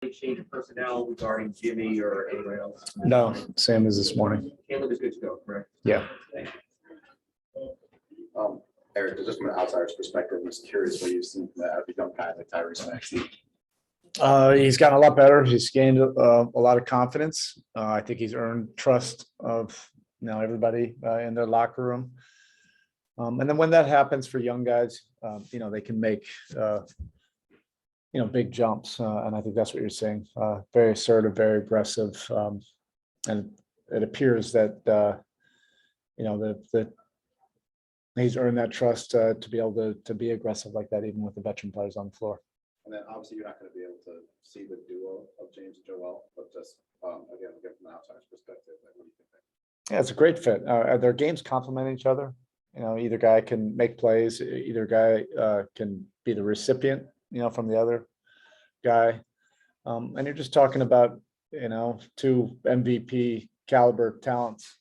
Change of personnel regarding Jimmy or anyone else? No, same as this morning. Caleb is good to go, correct? Yeah. Thank you. Erik, just from an outsider's perspective, I'm just curious what you've seen from that young guy like Tyrese Maxey. He's gotten a lot better. He's gained a lot of confidence. I think he's earned trust of everybody in their locker room. And then when that happens for young guys, they can make big jumps, and I think that's what you're saying. Very assertive, very aggressive, and it appears that that he's earned that trust to be able to be aggressive like that, even with the veteran players on the floor. And then obviously you're not going to be able to see the duo of James and Joel, but just again from an outsider's perspective, like, what do you think? Yeah, it's a great fit. Their games complement each other. Either guy can make plays, either guy can be the recipient, from the other guy. And you're just talking about, two MVP caliber talents,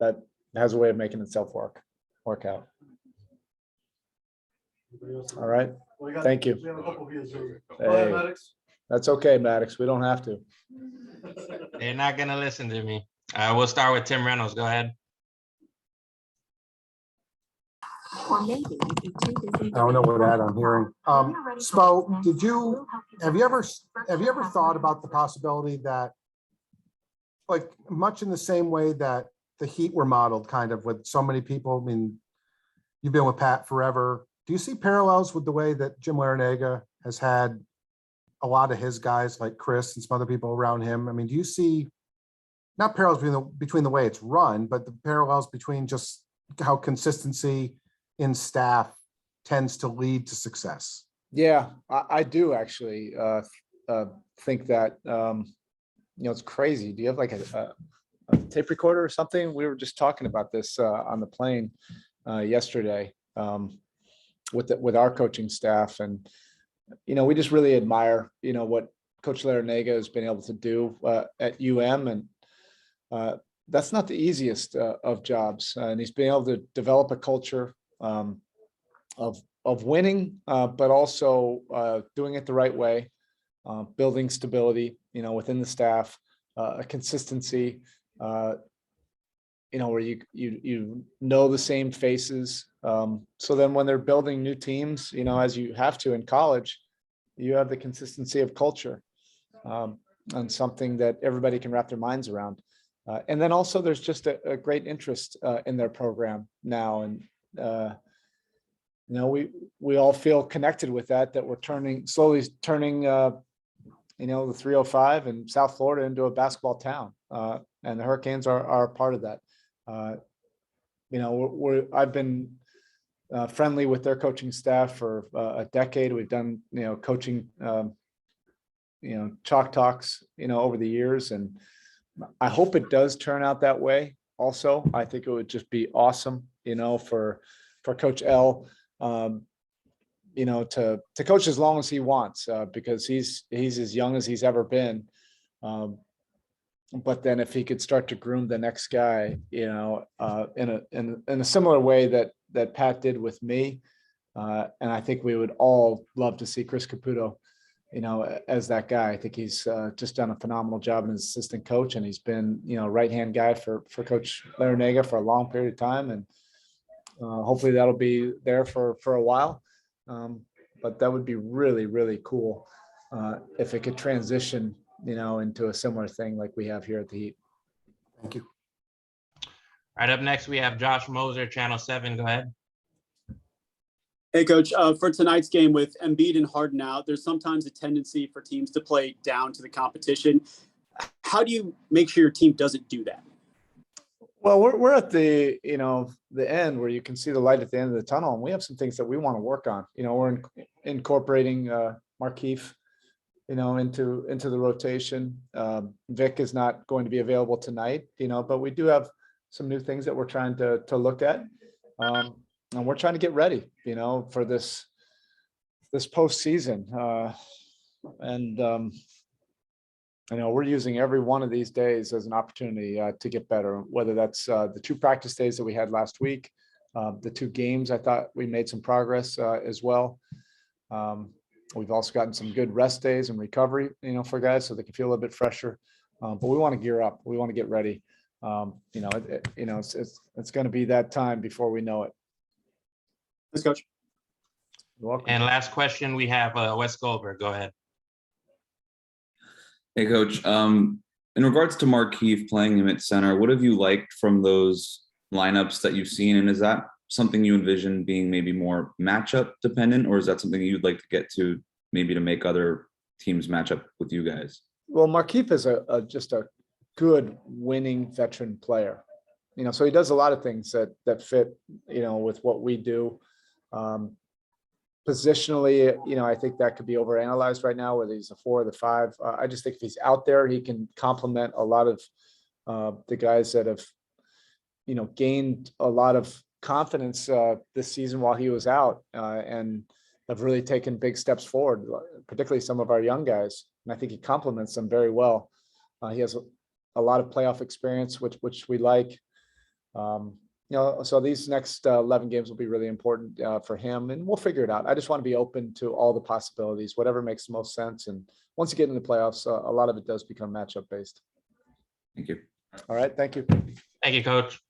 that has a way of making itself work out. All right. Thank you. We have a couple of views. Hey, that's okay, Maddox. We don't have to. They're not going to listen to me. We'll start with Tim Reynolds. Go ahead. Or maybe you'd be too busy. I don't know what ad I'm hearing. Spo, have you ever thought about the possibility that, like, much in the same way that the Heat were modeled kind of with so many people? I mean, you've been with Pat forever. Do you see parallels with the way that Jim Larrañaga has had a lot of his guys like Chris and some other people around him? I mean, do you see not parallels between the way it's run, but the parallels between just how consistency in staff tends to lead to success? Yeah, I do actually think that, it's crazy. Do you have like a tape recorder or something? We were just talking about this on the plane yesterday with our coaching staff. And, we just really admire, what Coach Larrañaga has been able to do at UM. And that's not the easiest of jobs. And he's been able to develop a culture of winning, but also doing it the right way, building stability, within the staff, a consistency, where you know the same faces. So then when they're building new teams, as you have to in college, you have the consistency of culture, and something that everybody can wrap their minds around. And then also there's just a great interest in their program now. And we all feel connected with that we're slowly turning the 305 in South Florida into a basketball town, and the Hurricanes are part of that. I've been friendly with their coaching staff for a decade. We've done coaching chalk talks over the years, and I hope it does turn out that way. Also, I think it would just be awesome, for Coach L, to coach as long as he wants, because he's as young as he's ever been. But then if he could start to groom the next guy, in a similar way that Pat did with me, and I think we would all love to see Chris Caputo, as that guy. I think he's just done a phenomenal job as assistant coach, and he's been, right-hand guy for Coach Larrañaga for a long period of time, and hopefully that'll be there for a while. But that would be really, really cool if it could transition, into a similar thing like we have here at the Heat. Thank you. All right, up next we have Josh Moser, Channel 7. Go ahead. Hey, Coach. For tonight's game with Embiid and Harden out, there's sometimes a tendency for teams to play down to the competition. How do you make sure your team doesn't do that? Well, we're at the the end where you can see the light at the end of the tunnel, and we have some things that we want to work on. We're incorporating Markieff, into the rotation. Vic is not going to be available tonight, but we do have some new things that we're trying to look at, and we're trying to get ready, for this postseason. And we're using every one of these days as an opportunity to get better, whether that's the 2 practice days that we had last week, the 2 games. I thought we made some progress as well. We've also gotten some good rest days and recovery, for guys so they can feel a little bit fresher. But we want to gear up. We want to get ready. It's going to be that time before we know it. Thanks, Coach. You're welcome. And last question, we have Wes Goldberg. Go ahead. Hey, Coach. In regards to Markeith playing him at center, what have you liked from those lineups that you've seen? And is that something you envision being maybe more matchup dependent, or is that something you'd like to get to maybe to make other teams match up with you guys? Well, Markeith is just a good winning veteran player. So he does a lot of things that fit, with what we do. Positionally, I think that could be overanalyzed right now, whether he's a 4 or the 5. I just think if he's out there, he can complement a lot of the guys that have, gained a lot of confidence this season while he was out and have really taken big steps forward, particularly some of our young guys. And I think he complements them very well. He has a lot of playoff experience, which we like. So these next 11 games will be really important for him, and we'll figure it out. I just want to be open to all the possibilities, whatever makes the most sense. And once you get into the playoffs, a lot of it does become matchup based. Thank you. All right. Thank you. Thank you, Coach.